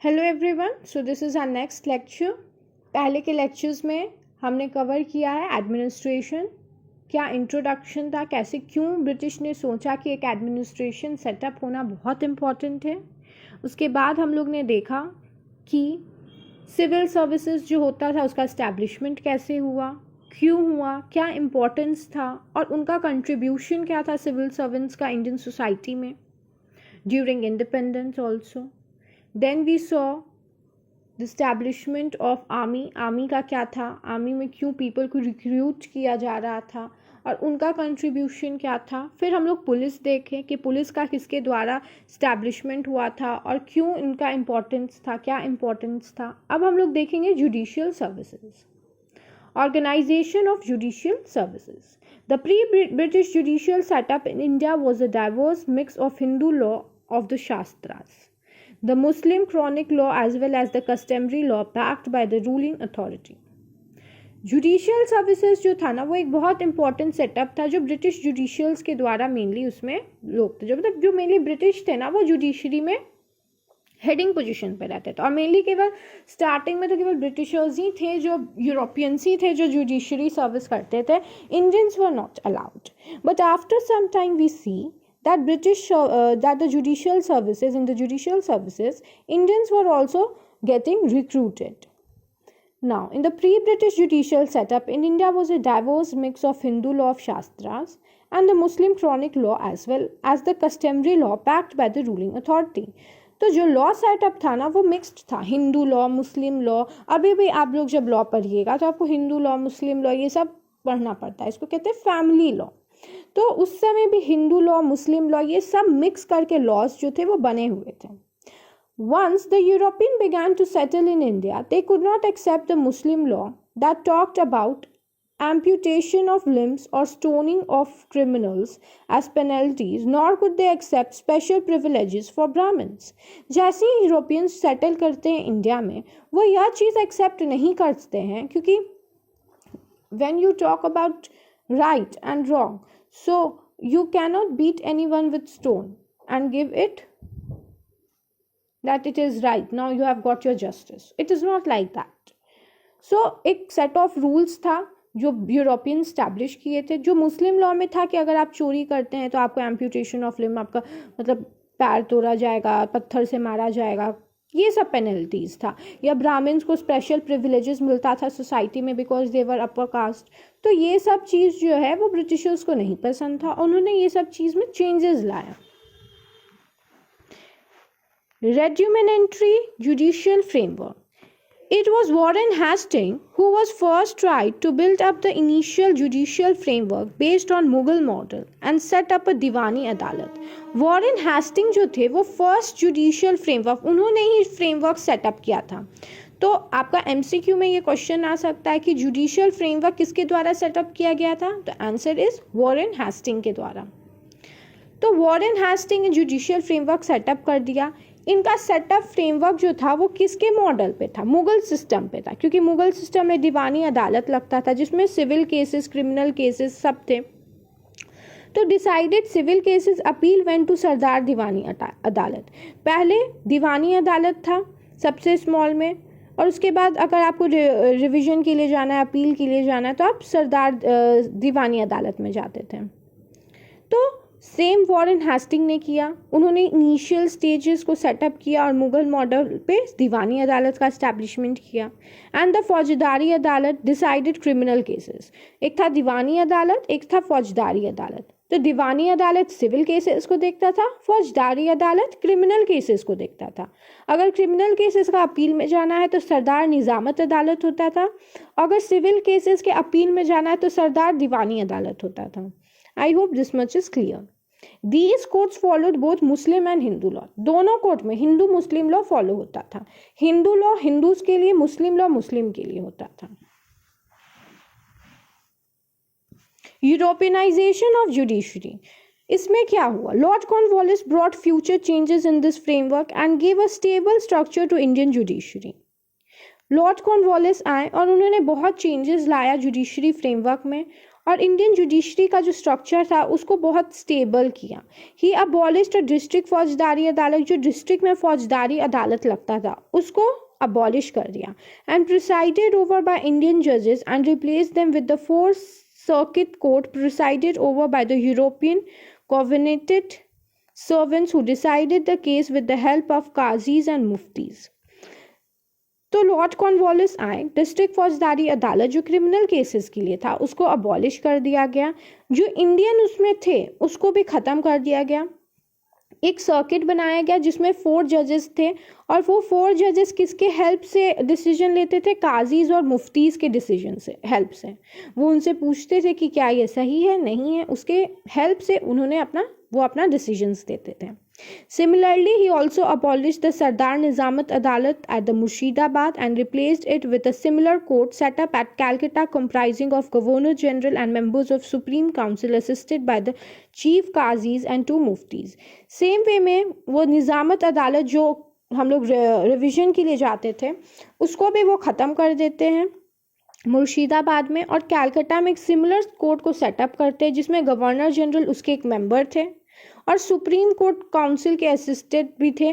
Hello everyone, so this is our next lecture. पहले के lectures में हमने कवर किया है एडमिनिस्ट्रेशन। क्या इंट्रोडक्शन था, कैसे क्यों ब्रिटिश ने सोचा कि एक एडमिनिस्ट्रेशन सेटअप होना बहुत इम्पॉर्टेंट है। उसके बाद हम लोग ने देखा कि सिविल सर्विसेज जो होता था उसका इस्टेब्लिशमेंट कैसे हुआ, क्यों हुआ, क्या इम्पोर्टेंस था और उनका कंट्रीब्यूशन क्या था सिविल सर्वेंट्स का इंडियन सोसाइटी में during independence also. Then we saw the establishment of army. Army का क्या था, आर्मी में क्यों पीपल को रिक्रूट किया जा रहा था और उनका कंट्रीब्यूशन क्या था। फिर हम लोग पुलिस देखें कि पुलिस का किसके द्वारा इस्टेब्लिशमेंट हुआ था और क्यों इनका इम्पोर्टेंस था, क्या इम्पोर्टेंस था। अब हम लोग देखेंगे judicial services, organization of judicial services. The pre-British judicial setup in India was a diverse mix of Hindu law of the Shastras, the Muslim chronic law as well as the customary law backed by the ruling authority. Judicial services जो था ना वो एक बहुत important setup था जो British जुडिशियल्स के द्वारा मेनली उसमें लोग थे, जो मतलब जो मेनली ब्रिटिश थे ना वो जुडिशरी में हेडिंग पोजीशन पे रहते थे। और मेनली केवल स्टार्टिंग में तो केवल ब्रिटिशर्स ही थे, जो यूरोपियंस ही थे जो जुडिशरी सर्विस करते थे। Indians were not allowed, but after some time we see that that the judicial services, in the judicial services, Indians were also getting recruited. Now, in the pre-British judicial setup in India was a diverse mix of Hindu law of Shastras and the Muslim chronic law as well as the customary law backed by the ruling authority. तो जो law setup था ना वो mixed था, Hindu law, मुस्लिम law. अभी भी आप लोग जब लॉ पढ़िएगा तो आपको हिंदू लॉ, मुस्लिम लॉ ये सब पढ़ना पड़ता है। इसको कहते हैं फैमिली लॉ। तो उस समय भी हिंदू लॉ, मुस्लिम लॉ ये सब मिक्स करके लॉज जो थे वो बने हुए थे। Once the European began to settle in India, they could not accept the Muslim law that talked about amputation of limbs or stoning of criminals as penalties, nor could they accept special privileges for Brahmins. जैसे ही Europeans settle करते हैं India में वो यह चीज़ accept नहीं करते हैं, क्योंकि when you talk about right and wrong, so you cannot beat anyone with stone and give it that it is right, now you have got your justice. It is not like that. So एक set of rules था जो European establish किए थे। जो मुस्लिम law में था कि अगर आप चोरी करते हैं तो आपको एम्प्यूटेशन ऑफ लिम्ब, आपका मतलब पैर तोड़ा जाएगा, पत्थर से मारा जाएगा, ये सब पेनल्टीज था। या ब्राह्मण्स को स्पेशल प्रिविलेजेस मिलता था सोसाइटी में because they were upper caste. तो ये सब चीज़ जो है वो ब्रिटिशर्स को नहीं पसंद था, उन्होंने ये सब चीज़ में चेंजेस लाया। Regimentary judicial framework. It was Warren Hastings who was first tried to build up the initial judicial framework based on Mughal model and set up a दीवानी अदालत। वॉरेन हेस्टिंग जो थे वो फर्स्ट जुडिशियल फ्रेमवर्क, उन्होंने ही framework setup किया था। तो आपका MCQ में ये क्वेश्चन आ सकता है कि जुडिशियल फ्रेमवर्क किसके द्वारा सेटअप किया गया था, तो आंसर इज वॉरेन हेस्टिंग के द्वारा। तो वॉरेन हेस्टिंग ने जुडिशियल फ्रेमवर्क सेटअप कर दिया। इनका सेटअप फ्रेमवर्क जो था वो किसके मॉडल पे था, मुगल सिस्टम पे था, क्योंकि मुगल सिस्टम में दीवानी अदालत लगता था जिसमें सिविल केसेस, क्रिमिनल केसेस सब थे। तो decided civil cases appeal went to Sadar Diwani Adalat. पहले दीवानी अदालत था सबसे स्मॉल में, और उसके बाद अगर आपको रिवीजन के लिए जाना है, अपील के लिए जाना है, तो आप सरदार दीवानी अदालत में जाते थे। तो सेम वॉरेन हेस्टिंग ने किया, उन्होंने इनिशियल स्टेजेस को सेटअप किया और मुगल मॉडल पे दीवानी अदालत का एस्टैब्लिशमेंट किया। एंड द फौजदारी अदालत डिसाइडेड क्रिमिनल केसेस। एक था दीवानी अदालत, एक था फौजदारी अदालत। तो दीवानी अदालत सिविल केसेस को देखता था, फौजदारी अदालत क्रिमिनल केसेस को देखता था। अगर क्रिमिनल केसेस का अपील में जाना है तो सरदार निजामत अदालत होता था, अगर सिविल केसेस के अपील में जाना है तो सरदार दीवानी अदालत होता था। I hope this much is clear. These courts followed both Muslim and Hindu law. दोनों कोर्ट में हिंदू मुस्लिम लॉ फॉलो होता था। हिंदू लॉ हिंदूज के लिए, मुस्लिम लॉ मुस्लिम के लिए होता था। यूरोपियनाइजेशन ऑफ जुडिशरी, इसमें क्या हुआ, Lord Cornwallis brought future changes in this framework and gave a stable structure to Indian judiciary. Lord Cornwallis आए और उन्होंने बहुत चेंजेस लाया जुडिशरी फ्रेमवर्क में, और इंडियन जुडिशरी का जो स्ट्रक्चर था उसको बहुत स्टेबल किया। ही अबॉलिश्ड डिस्ट्रिक्ट फौजदारी अदालत, जो डिस्ट्रिक्ट में फौजदारी अदालत लगता था उसको अबॉलिश कर दिया, and presided over by Indian जजेस and replace them with the four circuit court presided over by the European covenanted servants who decided the case with the help of qazis and muftis। तो Lord Cornwallis आए, district फौजदारी अदालत जो criminal cases के लिए था उसको abolish कर दिया गया, जो इंडियन उसमें थे उसको भी ख़त्म कर दिया गया। एक सर्किट बनाया गया जिसमें 4 जजेस थे, और वो 4 जजेस किसके हेल्प से डिसीजन लेते थे? काजीज और मुफ्तीज़ के डिसीजन से, हेल्प से। वो उनसे पूछते थे कि क्या ये सही है, नहीं है, उसके हेल्प से उन्होंने अपना डिसीजंस देते थे। Similarly, he also abolished the Sardar Nizamat Adalat at the Murshidabad and replaced it with a similar court set up at Calcutta comprising of Governor General and members of Supreme Council assisted by the Chief Qazis and 2 Muftis। Same way में वो निज़ामत अदालत जो हम लोग revision के लिए जाते थे उसको भी वो ख़त्म कर देते हैं मुर्शिदाबाद में, और कैलकाटा में एक सिमिलर कोर्ट को सेटअप करते हैं जिसमें गवर्नर जनरल उसके एक मेंबर थे और सुप्रीम कोर्ट काउंसिल के असिस्टेंट भी थे।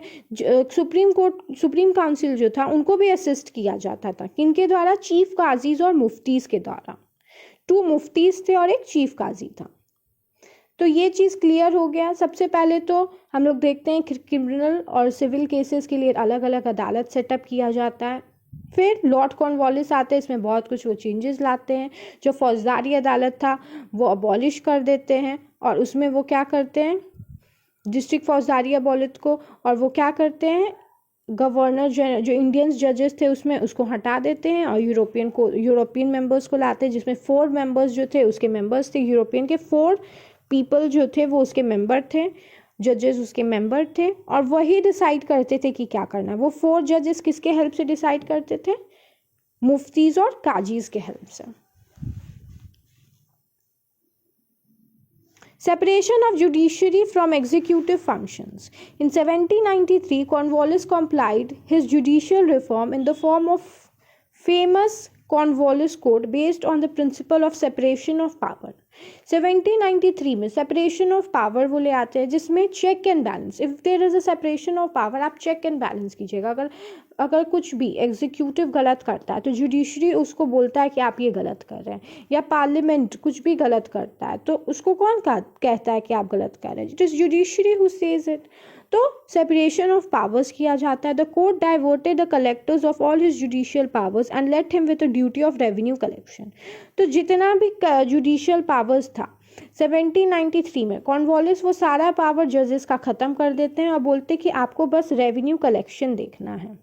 सुप्रीम काउंसिल जो था उनको भी असिस्ट किया जाता था, किनके द्वारा? चीफ काजीज और मुफ्तीज़ के द्वारा। 2 मुफ्तीज़ थे और एक चीफ काजी था। तो ये चीज़ क्लियर हो गया। सबसे पहले तो हम लोग देखते हैं क्रिमिनल और सिविल केसेस के लिए अलग अलग अदालत सेटअप किया जाता है। फिर लॉर्ड कॉर्नवालिस आते हैं, इसमें बहुत कुछ वो चेंजेस लाते हैं। जो फौजदारी अदालत था वो अबॉलिश कर देते हैं, और उसमें वो क्या करते हैं? डिस्ट्रिक्ट फौजदारी अदालत को, और वो क्या करते हैं? गवर्नर जो इंडियन जजेस थे उसमें उसको हटा देते हैं और यूरोपियन मेंबर्स को लाते हैं, जिसमें 4 मेंबर्स जो थे उसके मेंबर्स थे यूरोपियन के, 4 पीपल जो थे वो उसके मेंबर थे, जजेस उसके मेंबर थे, और वही डिसाइड करते थे कि क्या करना है। वो 4 जजेस किसके हेल्प से डिसाइड करते थे? मुफ्तीज़ और काजीज के हेल्प से। Separation of judiciary from executive functions. In 1793, Cornwallis complied his judicial reform in the form of famous Cornwallis Code based on the principle of separation of power. 1793 में सेपरेशन ऑफ पावर वो ले आते हैं जिसमें check and balance. If there is a separation of power, आप check and balance कीजिएगा। अगर कुछ भी एग्जीक्यूटिव गलत करता है तो जुडिशरी उसको बोलता है कि आप ये गलत कर रहे हैं, या पार्लियामेंट कुछ भी गलत करता है तो उसको कौन कहता है कि आप गलत कर रहे हैं? It is judiciary who says it. तो सेपरेशन ऑफ पावर्स किया जाता है। The court diverted the collectors of all his judicial powers and let him with a duty of revenue collection. तो जितना भी जुडिशियल पावर्स था 1793 में कॉर्नवालिस वो सारा पावर जजेस का ख़त्म कर देते हैं और बोलते कि आपको बस रेवेन्यू कलेक्शन देखना है।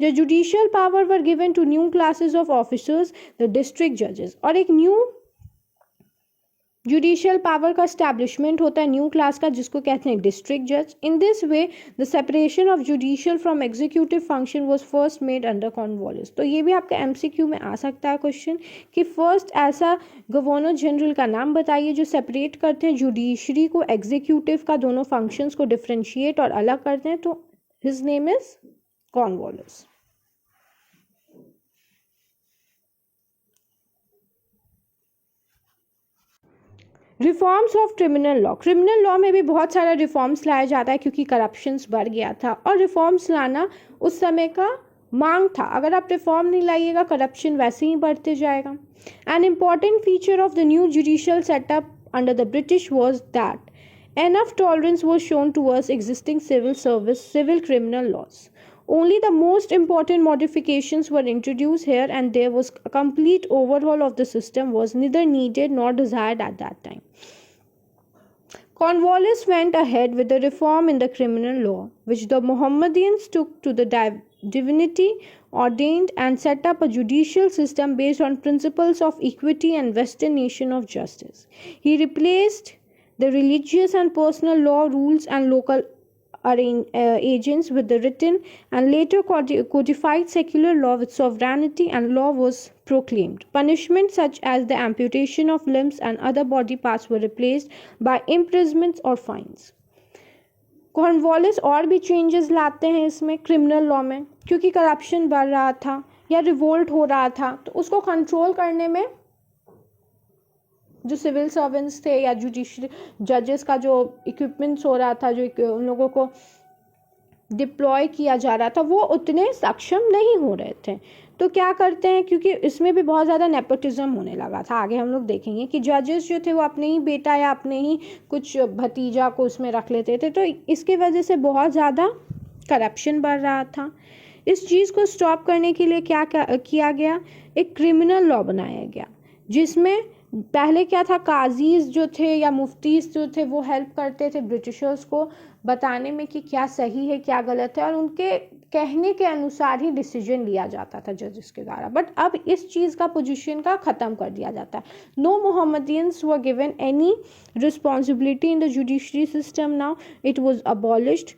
The judicial power were given to new classes of officers, the district judges, और एक न्यू जुडिशियल पावर का स्टैब्लिशमेंट होता है न्यू क्लास का, जिसको कहते हैं डिस्ट्रिक्ट जज। In this way the separation of judicial from executive function was first made under Cornwallis. तो ये भी आपका एमसीक्यू में आ सकता है क्वेश्चन कि फर्स्ट ऐसा गवर्नर जनरल का नाम बताइए जो सेपरेट करते हैं जुडिशरी को एग्जीक्यूटिव का, दोनों फंक्शंस को डिफ्रेंशिएट और अलग करते हैं। तो his name is Cornwallis. Reforms of criminal law. Criminal law में भी बहुत सारा रिफॉर्म्स लाया जाता है क्योंकि करप्शंस बढ़ गया था और रिफॉर्म्स लाना उस समय का मांग था। अगर आप रिफॉर्म नहीं लाइएगा करप्शन वैसे ही बढ़ते जाएगा। An important feature of the new judicial setup under the British was that enough tolerance was shown towards existing civil criminal laws. Only the most important modifications were introduced here, and there was a complete overhaul of the system was neither needed nor desired at that time. Cornwallis went ahead with the reform in the criminal law, which the Mohammedans took to the divinity ordained and set up a judicial system based on principles of equity and vestination of justice. He replaced the religious and personal law rules and local agents with the written and later codified secular law with sovereignty, and law was proclaimed. Punishments such as the amputation of limbs and other body parts were replaced by imprisonments or fines. Cornwallis और भी changes लाते हैं इसमें criminal law में, क्योंकि corruption बढ़ रहा था या रिवोल्ट हो रहा था तो उसको कंट्रोल करने में जो सिविल सर्वेंट्स थे या जुडिशरी जजेस का जो इक्विपमेंट्स हो रहा था, जो उन लोगों को डिप्लॉय किया जा रहा था, वो उतने सक्षम नहीं हो रहे थे। तो क्या करते हैं, क्योंकि इसमें भी बहुत ज़्यादा नेपोटिज्म होने लगा था, आगे हम लोग देखेंगे कि जजेस जो थे वो अपने ही बेटा या अपने ही कुछ भतीजा को उसमें रख लेते थे, तो इसके वजह से बहुत ज़्यादा करप्शन बढ़ रहा था। इस चीज़ को स्टॉप करने के लिए क्या किया गया, एक क्रिमिनल लॉ बनाया गया, जिसमें पहले क्या था, काजीज जो थे या मुफ्तीज जो थे वो हेल्प करते थे ब्रिटिशर्स को बताने में कि क्या सही है क्या गलत है, और उनके कहने के अनुसार ही डिसीजन लिया जाता था जजेस के द्वारा। बट अब इस चीज़ का पोजीशन का ख़त्म कर दिया जाता है। No Mohammedans were given any responsibility in the judiciary system now, it was abolished.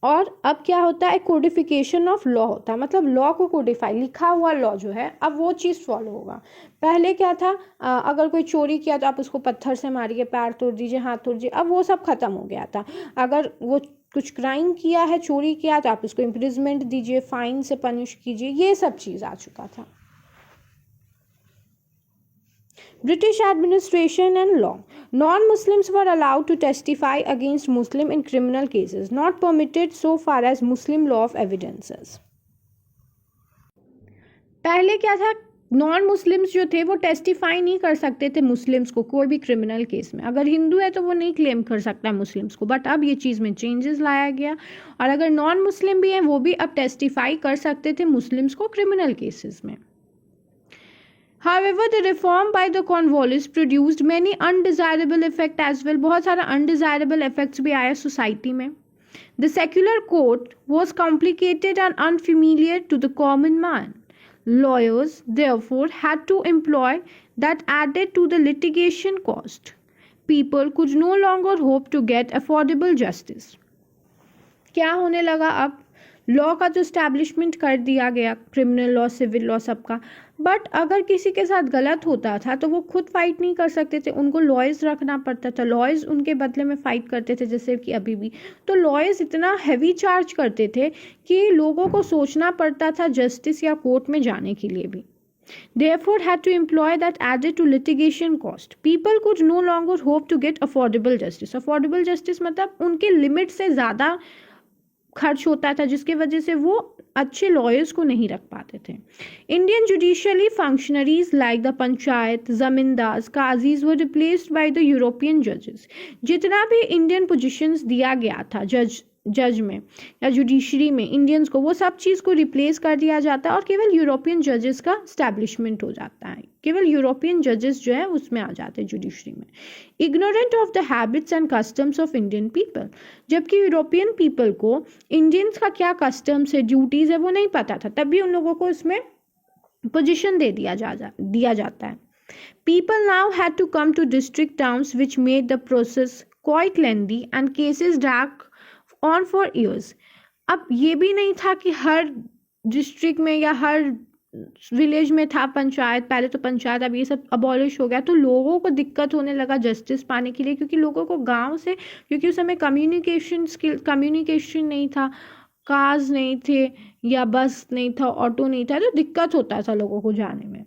और अब क्या होता है, कोडिफिकेशन ऑफ लॉ होता है, मतलब लॉ को कोडिफाई, लिखा हुआ लॉ जो है अब वो चीज़ फॉलो होगा। पहले क्या था, अगर कोई चोरी किया तो आप उसको पत्थर से मारिए, पैर तोड़ दीजिए, हाथ तोड़ दीजिए, अब वो सब खत्म हो गया था। अगर वो कुछ क्राइम किया है, चोरी किया, तो आप उसको इम्प्रिजमेंट दीजिए, फाइन से पनिश कीजिए, ये सब चीज़ आ चुका था। British administration and law. Non-Muslims were allowed to testify against Muslim in criminal cases, not permitted so far as Muslim law of evidences. पहले क्या था, नॉन मुस्लिम्स जो थे वो टेस्टिफाई नहीं कर सकते थे मुस्लिम्स को कोई भी क्रिमिनल केस में। अगर हिंदू है तो वो नहीं क्लेम कर सकता है मुस्लिम्स को, बट अब ये चीज़ में चेंजेस लाया गया, और अगर नॉन मुस्लिम भी हैं वो भी अब टेस्टिफाई कर सकते थे मुस्लिम्स को क्रिमिनल केसेस में। However, the reform by the Cornwallis produced many undesirable effects as well. बहुत सारा undesirable effects भी आया society में. The secular court was complicated and unfamiliar to the common man. Lawyers, therefore, had to employ that added to the litigation cost. People could no longer hope to get affordable justice. क्या होने लगा, अब law का जो establishment कर दिया गया, criminal law, civil law, सबका, बट अगर किसी के साथ गलत होता था तो वो खुद फाइट नहीं कर सकते थे, उनको लॉयर्स रखना पड़ता था, लॉयर्स उनके बदले में फ़ाइट करते थे, जैसे कि अभी भी। तो लॉयर्स इतना हैवी चार्ज करते थे कि लोगों को सोचना पड़ता था जस्टिस या कोर्ट में जाने के लिए भी। Therefore had to employ that added to litigation cost. People could no longer hope to get affordable justice. Affordable justice मतलब उनके लिमिट से ज़्यादा खर्च होता था, जिसकी वजह से वो अच्छे लॉयर्स को नहीं रख पाते थे। Indian judicially functionaries like the panchayat, जमींदार, काजीज वर रिप्लेस्ड बाय द यूरोपियन जजेस। जितना भी इंडियन पोजीशंस दिया गया था जज में या जुडिशरी में इंडियंस को, वो सब चीज़ को रिप्लेस कर दिया जाता है और केवल यूरोपियन जजेस का स्टैब्लिशमेंट हो जाता है। केवल यूरोपियन जजेस जो है उसमें आ जाते हैं जुडिशरी में। Ignorant of the habits and customs of Indian people, जबकि यूरोपियन पीपल को इंडियंस का क्या कस्टम्स है, ड्यूटीज़ है, वो नहीं पता था, तब भी उन लोगों को इसमें पोजिशन दे दिया जाता है। People now had to come to district towns, which made the process quite lengthy and cases drag on for years. अब ये भी नहीं था कि हर डिस्ट्रिक्ट में या हर विलेज में था पंचायत, पहले तो पंचायत, अब ये सब अबॉलिश हो गया, तो लोगों को दिक्कत होने लगा जस्टिस पाने के लिए, क्योंकि लोगों को गांव से, क्योंकि उस समय कम्युनिकेशन नहीं था, कार्स नहीं थे या बस नहीं था, ऑटो नहीं था, तो दिक्कत होता था लोगों को जाने में।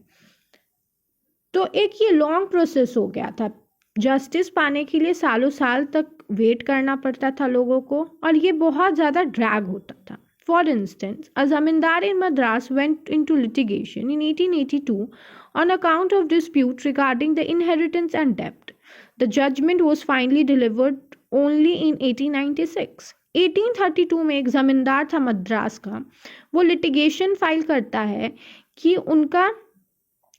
तो एक ये लॉन्ग प्रोसेस हो गया था, जस्टिस पाने के लिए सालों साल तक वेट करना पड़ता था लोगों को, और ये बहुत ज़्यादा ड्रैग होता था। For instance, a zamindar in Madras went into litigation in 1882 on account of dispute regarding the inheritance and debt. The judgment was finally delivered only in 1896. 1832 में एक जमींदार था मद्रास का, वो लिटिगेशन फाइल करता है कि उनका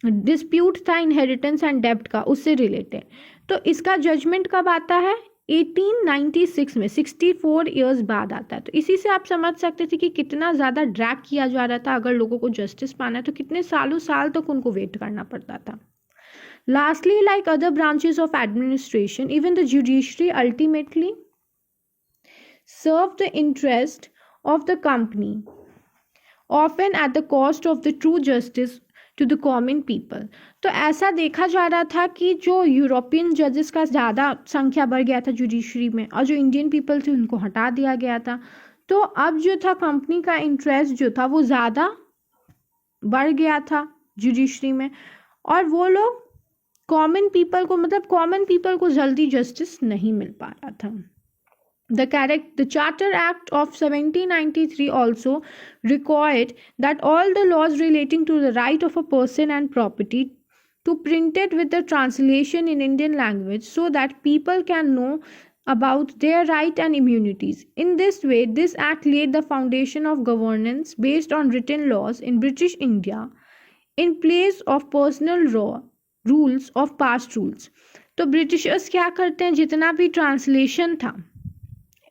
डिस्प्यूट था इनहेरिटेंस एंड डेब्ट का, उससे रिलेटेड। तो इसका जजमेंट कब आता है, 1896 में, 64 ईयर्स बाद आता है। तो इसी से आप समझ सकते थे कि कितना ज़्यादा ड्रैग किया जा रहा था। अगर लोगों को जस्टिस पाना है तो कितने सालों साल तक उनको वेट करना पड़ता था। Lastly, like other branches of administration, even the judiciary ultimately serve the interest of the company, often at the cost of the true justice to the common people. तो ऐसा देखा जा रहा था कि जो यूरोपियन जजेस का ज़्यादा संख्या बढ़ गया था जुडिशरी में, और जो इंडियन पीपल थे उनको हटा दिया गया था। तो अब जो था कंपनी का इंटरेस्ट जो था वो ज़्यादा बढ़ गया था जुडिशरी में, और वो लोग कॉमन पीपल को, मतलब कॉमन पीपल को जल्दी जस्टिस नहीं मिल पा रहा था. The Charter Act of 1793 also required that all the laws relating to the right of a person and property to print it with the translation in Indian language so that people can know about their right and immunities. In this way, this act laid the foundation of governance based on written laws in British India in place of personal rules of past rules. तो Britishers क्या करते हैं, जितना भी translation था,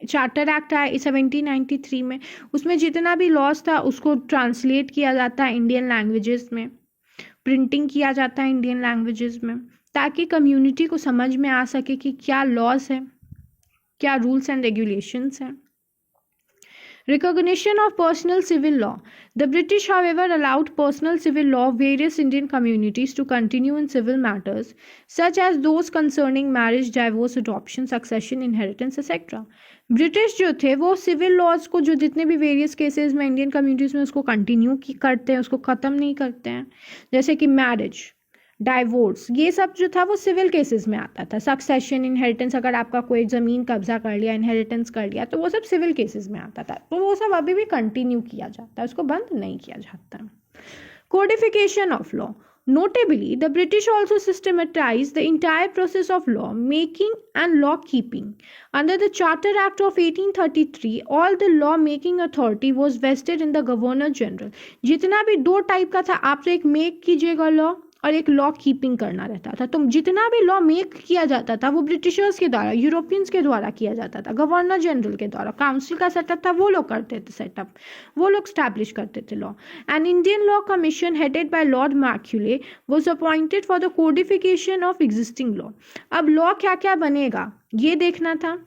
charter act आया 1793 में, उसमें जितना भी लॉज था उसको ट्रांसलेट किया जाता है इंडियन लैंग्वेजेस में, प्रिंटिंग किया जाता है इंडियन लैंग्वेजेस में, ताकि कम्युनिटी को समझ में आ सके कि क्या लॉज है, क्या रूल्स एंड रेगुलेशंस हैं. Recognition of personal civil law. The British, however, allowed personal civil law of various Indian communities to continue in civil matters, such as those concerning marriage, divorce, adoption, succession, inheritance, etc. British जो थे वो civil laws को, जो जितने भी various cases में Indian communities में, उसको कंटिन्यू करते हैं, उसको ख़त्म नहीं करते हैं. जैसे कि मैरिज, डाइवोर्स, ये सब जो था वो सिविल केसेस में आता था. सक्सेशन, इनहेरिटेंस, अगर आपका कोई ज़मीन कब्जा कर लिया, इनहेरिटेंस कर लिया, तो वो सब सिविल केसेस में आता था. तो वो सब अभी भी कंटिन्यू किया जाता है, उसको बंद नहीं किया जाता. Codification of law. Notably, the British also systematized the entire process of law making and law keeping. Under the Charter Act of 1833, all the law making authority was vested in the Governor General. जितना भी दो type का था, आप तो एक make कीजिएगा law और एक लॉ कीपिंग करना रहता था. तो जितना भी लॉ मेक किया जाता था वो ब्रिटिशर्स के द्वारा, यूरोपियंस के द्वारा किया जाता था, गवर्नर जनरल के द्वारा. काउंसिल का सेटअप था, वो लोग करते थे सेटअप, वो लोग स्टैब्लिश करते थे law. An Indian law commission headed by Lord Macaulay was appointed for the codification of existing law. अब लॉ क्या क्या बनेगा ये देखना था.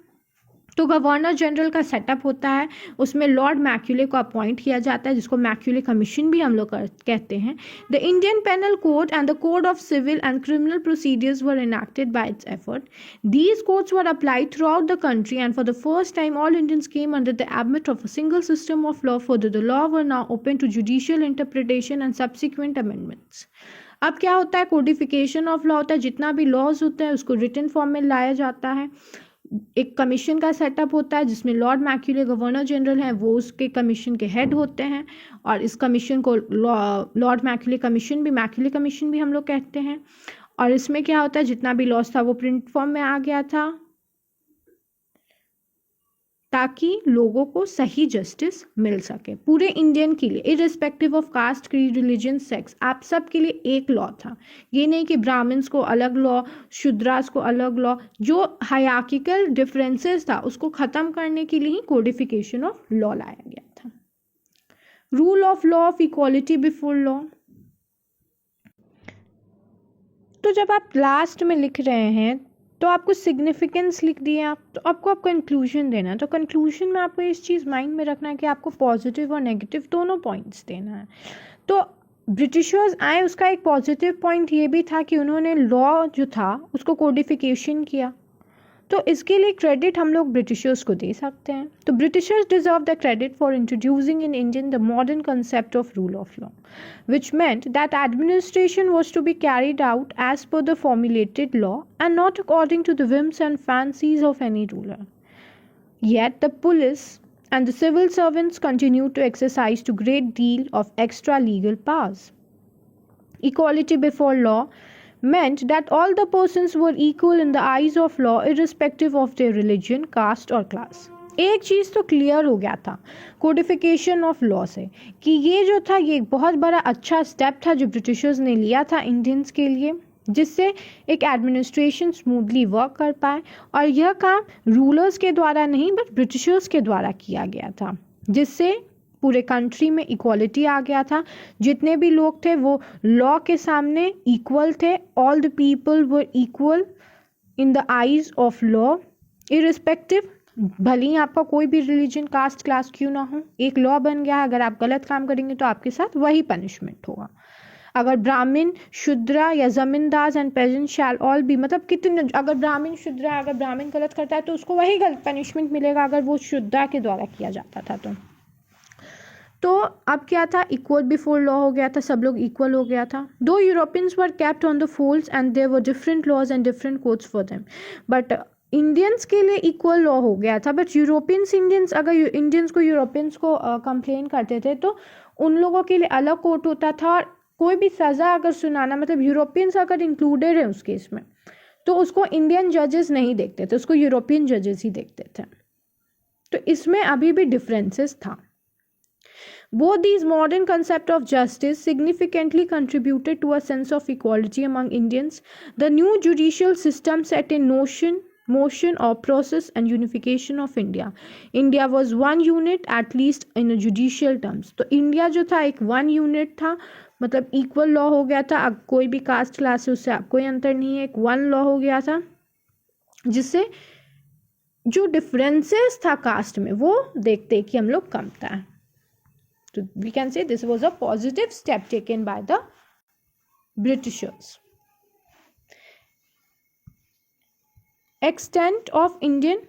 तो गवर्नर जनरल का सेटअप होता है, उसमें लॉर्ड मैक्यूले को अपॉइंट किया जाता है, जिसको मैक्यूले कमीशन भी हम लोग कहते हैं. The Indian penal code and the code of civil and criminal procedures were enacted by its effort. These codes were applied throughout the country and for the first time all Indians came under the ambit of a single system of law. For the law were now open to judicial interpretation and subsequent amendments. अब क्या होता है, codification of law होता है. जितना भी laws होते हैं उसको रिटन फॉर्म में लाया जाता है. एक कमीशन का सेटअप होता है जिसमें लॉर्ड मैक्यूले गवर्नर जनरल हैं, वो उसके कमीशन के हेड होते हैं. और इस कमीशन को लॉर्ड मैक्यूले कमीशन भी हम लोग कहते हैं. और इसमें क्या होता है, जितना भी लॉस था वो प्रिंट फॉर्म में आ गया था ताकि लोगों को सही जस्टिस मिल सके पूरे इंडियन के लिए, irrespective of caste, creed, religion, sex. आप सब के लिए एक लॉ था. ये नहीं कि ब्राह्मण्स को अलग लॉ, शूद्रास को अलग लॉ. जो हायरार्किकल डिफरेंसेस था उसको ख़त्म करने के लिए ही कोडिफिकेशन ऑफ लॉ लाया गया था. Rule of law of equality before law. तो जब आप लास्ट में लिख रहे हैं तो आपको सिग्निफिकेंस लिख दिए आप, तो आपको कंक्लूजन देना है. तो कंक्लूजन में आपको इस चीज़ माइंड में रखना है कि आपको पॉजिटिव और नेगेटिव दोनों पॉइंट्स देना है. तो ब्रिटिशर्स आए, उसका एक पॉजिटिव पॉइंट ये भी था कि उन्होंने लॉ जो था उसको कोडिफिकेशन किया. तो इसके लिए क्रेडिट हम लोग ब्रिटिशर्स को दे सकते हैं. तो Britishers deserve the credit for introducing in Indian the modern concept of rule of law, which meant that administration was to be carried out as per the formulated law and not according to the whims and fancies of any ruler. Yet the police and the civil servants continued to exercise a great deal of extra legal powers. Equality before law meant that all the persons were equal in the eyes of law irrespective of their religion, caste or class. एक चीज़ तो clear हो गया था codification of law से कि ये जो था ये एक बहुत बड़ा अच्छा स्टेप था जो ब्रिटिशर्स ने लिया था इंडियंस के लिए, जिससे एक एडमिनिस्ट्रेशन स्मूथली वर्क कर पाए. और यह काम रूलर्स के द्वारा नहीं बट ब्रिटिशर्स के द्वारा किया गया था, जिससे पूरे कंट्री में इक्वालिटी आ गया था. जितने भी लोग थे वो लॉ के सामने इक्वल थे. All the people were equal in the eyes of law irrespective, भले ही आपका कोई भी रिलीजन, कास्ट, क्लास क्यों ना हो. एक लॉ बन गया, अगर आप गलत काम करेंगे तो आपके साथ वही पनिशमेंट होगा. अगर ब्राह्मण, शूद्रा या जमींदार एंड पेजेंट शैल ऑल भी, मतलब कितने, अगर ब्राह्मण शूद्रा, अगर ब्राह्मण गलत करता है तो उसको वही गलत पनिशमेंट मिलेगा अगर वो शूद्रा के द्वारा किया जाता था. तो अब क्या था, इक्वल बिफोर लॉ हो गया था, सब लोग इक्वल हो गया था. Though Europeans were kept on the folds and there were different laws and different codes for them, but Indians के लिए इक्वल लॉ हो गया था. बट यूरोपियंस इंडियंस, अगर इंडियंस को यूरोपियंस को कंप्लेन करते थे तो उन लोगों के लिए अलग कोर्ट होता था, और कोई भी सज़ा अगर सुनाना, मतलब यूरोपियंस अगर इंक्लूडेड है उस केस में, तो उसको इंडियन जजेस नहीं देखते थे, उसको यूरोपियन जजेस ही देखते थे. तो इसमें अभी भी डिफरेंसेस था. Both these modern concepts of justice significantly contributed to a sense of equality among Indians. The new judicial system set in motion or process and unification of India. India was one unit, at least in a judicial terms. तो India जो था एक one unit था, मतलब equal law हो गया था. अब कोई भी कास्ट क्लास है उससे कोई अंतर नहीं है, एक वन लॉ हो गया था, जिससे जो डिफरेंसेस था कास्ट में वो देखते कि हम लोग कम था. So we can say this was a positive step taken by the Britishers. Extent of Indian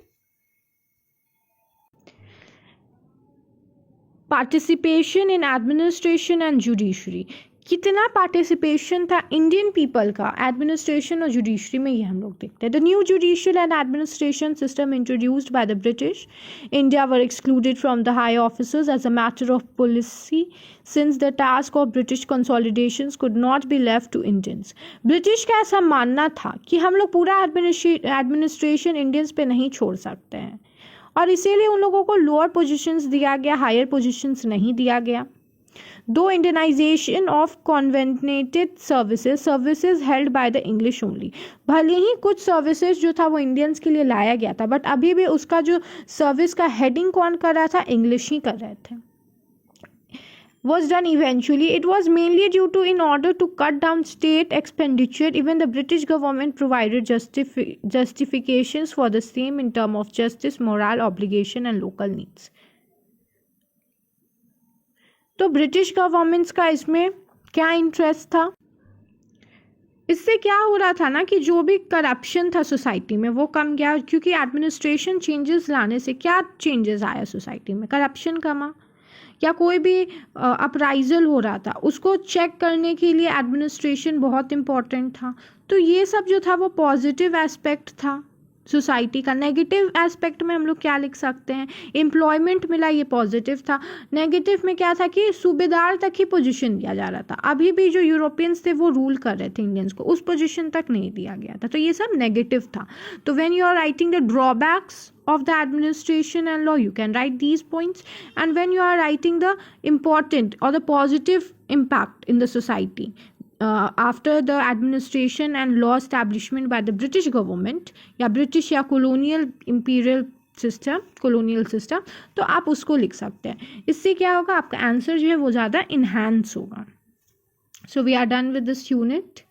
participation in administration and judiciary. कितना पार्टिसिपेशन था इंडियन पीपल का एडमिनिस्ट्रेशन और जुडिशरी में, ये हम लोग देखते हैं. The new judicial and administration system introduced by the British India were excluded from the high officers as a matter of policy since the task of British consolidations could not be left to Indians. British का ऐसा मानना था कि हम लोग पूरा administration Indians पे नहीं छोड़ सकते हैं, और इसीलिए उन लोगों को लोअर पोजीशंस दिया गया, हायर पोजीशंस नहीं दिया गया. Though Indianization of covenanted services held by the English only. भले ही कुछ सर्विसेज जो था वो इंडियंस के लिए लाया गया था, बट अभी भी उसका जो सर्विस का हेडिंग कौन कर रहा था, इंग्लिश ही कर रहे थे. Was done eventually. It was mainly due to, in order to cut down state expenditure, even the British government provided justifications for the same in terms of justice, moral obligation and local needs. तो British governments का इसमें क्या interest था, इससे क्या हो रहा था ना कि जो भी करप्शन था सोसाइटी में वो कम गया, क्योंकि एडमिनिस्ट्रेशन चेंजेस लाने से क्या चेंजेस आया सोसाइटी में, करप्शन कमा, या कोई भी अपराइजल हो रहा था उसको चेक करने के लिए एडमिनिस्ट्रेशन बहुत इम्पोर्टेंट था. तो ये सब जो था वो पॉजिटिव एस्पेक्ट था सोसाइटी का. नेगेटिव एस्पेक्ट में हम लोग क्या लिख सकते हैं, एम्प्लॉयमेंट मिला, ये पॉजिटिव था. नेगेटिव में क्या था कि सूबेदार तक ही पोजीशन दिया जा रहा था, अभी भी जो यूरोपियंस थे वो रूल कर रहे थे इंडियंस को, उस पोजीशन तक नहीं दिया गया था. तो ये सब नेगेटिव था. तो when you are writing the drawbacks of the administration and law, you can write these points. And when you are writing the important or the positive impact in the society after the administration and law establishment by the British government या British या colonial imperial colonial system, तो आप उसको लिख सकते हैं. इससे क्या होगा, आपका आंसर जो है वो ज़्यादा इन्हांस होगा. So we are done with this unit.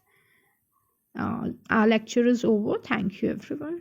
Our lecture is over. Thank you everyone.